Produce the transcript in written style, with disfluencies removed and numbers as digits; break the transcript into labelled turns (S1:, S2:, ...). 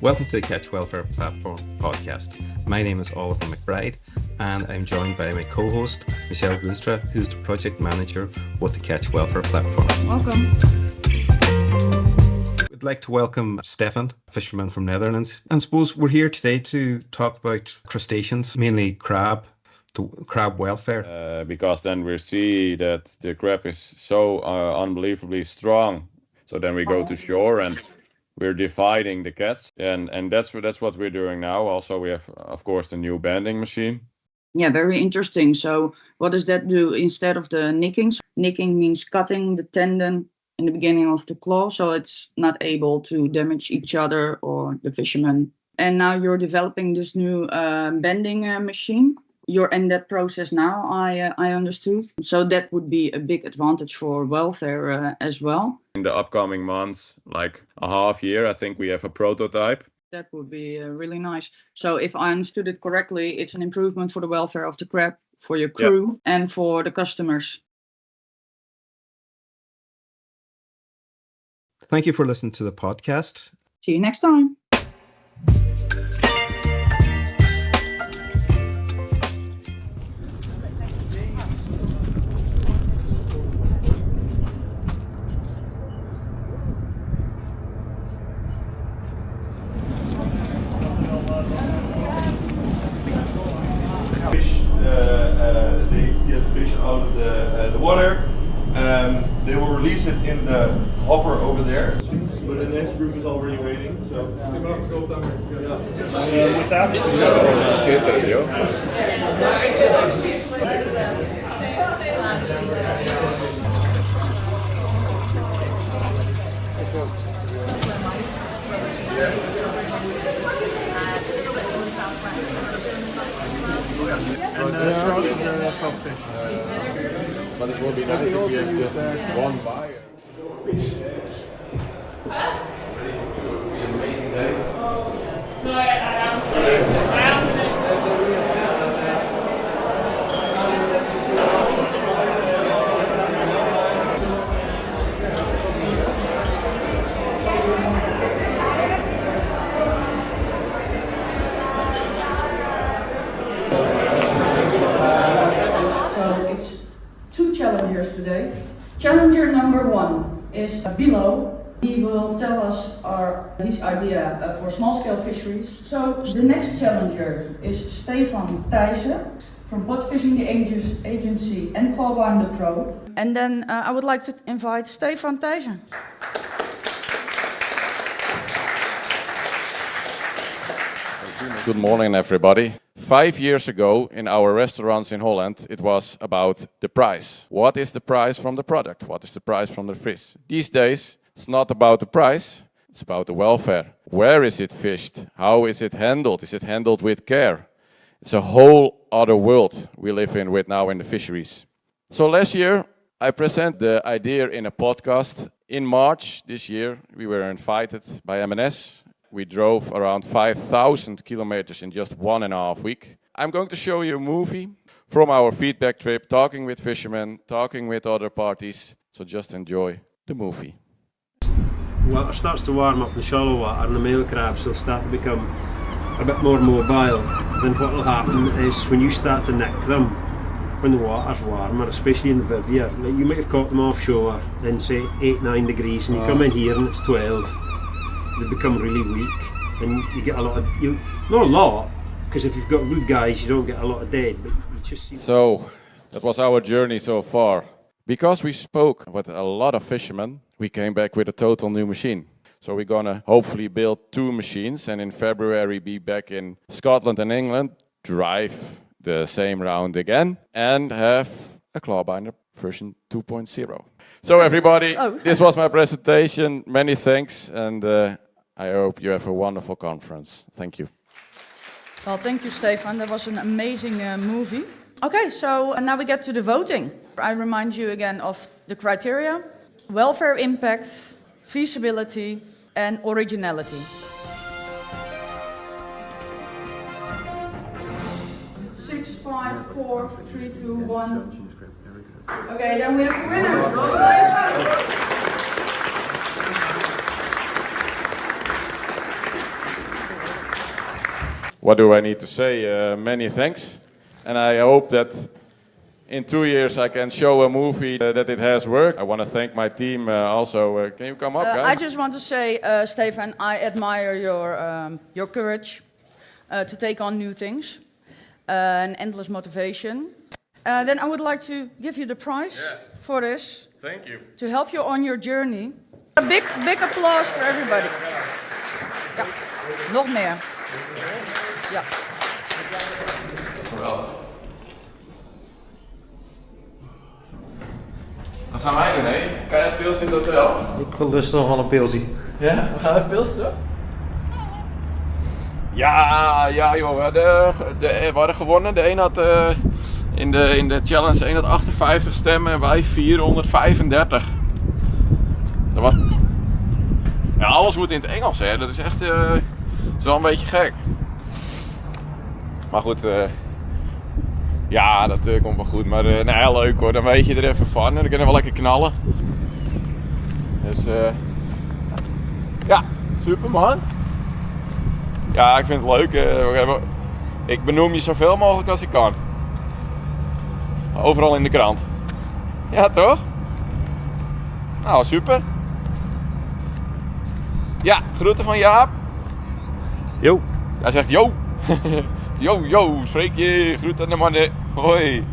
S1: Welcome to the Catch Welfare Platform podcast. My name is Oliver McBride, and I'm joined by my co-host, Michelle Boonstra, who's the project manager with the Catch Welfare Platform.
S2: Welcome.
S1: I'd like to welcome Stefan, fisherman from Netherlands. And suppose we're here today to talk about crustaceans, mainly crab welfare.
S3: Because then we see that the crab is so unbelievably strong. So then we go to shore and we're dividing the cats, and that's what we're doing now. Also, we have, of course, the new banding machine.
S2: Yeah, very interesting. So what does that do instead of the nicking? Nicking means cutting the tendon in the beginning of the claw, so it's not able to damage each other or the fisherman. And now you're developing this new bending machine. You're in that process now, I understood. So that would be a big advantage for welfare as well.
S3: In the upcoming months, like a half year, I think we have a prototype.
S2: That would be really nice. So if I understood it correctly, it's an improvement for the welfare of the crab, for your crew, and for the customers.
S1: Thank you for listening to the podcast.
S2: See you next time.
S4: They get fish out of the water. They will release it in the hopper over there. But the next group is already waiting. So.
S3: But it will be nice if we have just one buyer. Amazing days.
S5: No, I am.
S6: Two challengers today. Challenger number one is Bilo. He will tell us his idea for small-scale fisheries. So the next challenger is Stefan Thijssen from Pot Fishing the Agency and Clawbinder Pro. And then I would like to invite Stefan Thijssen.
S3: Good morning, everybody. 5 years ago, in our restaurants in Holland, it was about the price. What is the price from the product? What is the price from the fish? These days, it's not about the price, it's about the welfare. Where is it fished? How is it handled? Is it handled with care? It's a whole other world we live in with now in the fisheries. So last year, I presented the idea in a podcast. In March this year, we were invited by M&S. We drove around 5,000 kilometers in just 1.5 weeks. I'm going to show you a movie from our feedback trip, talking with fishermen, talking with other parties. So just enjoy the movie.
S7: Water starts to warm up in the shallow water and the male crabs will start to become a bit more mobile. Then what will happen is when you start to nick them, when the water's warmer, especially in the Vivier, like you might have caught them offshore in say 8-9 degrees and you come in here and it's 12. They become really weak and you get a lot of, not a lot, because if you've got good guys you don't get a lot of dead, but you just see.
S3: So that was our journey so far. Because we spoke with a lot of fishermen, we came back with a total new machine. So we're gonna hopefully build 2 machines and in February be back in Scotland and England, drive the same round again and have a Clawbinder version 2.0. So everybody, This was my presentation. Many thanks, and I hope you have a wonderful conference. Thank you.
S6: Well, thank you, Stefan. That was an amazing movie. Okay, so now we get to the voting. I remind you again of the criteria: welfare impact, feasibility, and originality. 6, 5, 4, 3, 2, 1. Okay, then we have a winner.
S3: what do I need to say? Many thanks. And I hope that in 2 years I can show a movie that it has worked. I want to thank my team also. Can you come up, guys?
S6: I just want to say, Stefan, I admire your courage to take on new things and endless motivation. Then I would like to give you the prize for this.
S3: Thank you.
S6: To help you on your journey. A big applause for everybody. Ja, nog meer. Ja.
S3: Geweldig. Wat gaan wij doen, hè? Kan je het pilsje in het hotel?
S7: Ik wil dus nog wel een pilsie.
S3: Ja, we gaan het pilsen. Ja joh, we hadden gewonnen. De een had in de challenge 1 had 58 stemmen en wij 435. Dat was... Ja, alles moet in het Engels, hè. Dat is echt dat is wel een beetje gek. Maar goed, ja, dat komt wel goed. Maar nou, leuk hoor, dan weet je er even van en dan kunnen we wel lekker knallen. Dus ja, super man. Ja, ik vind het leuk. Ik benoem je zoveel mogelijk als ik kan. Overal in de krant. Ja, toch? Nou, super. Ja, groeten van Jaap.
S7: Yo.
S3: Hij zegt yo. Yo, spreek je. Groet aan de mannen. Hoi.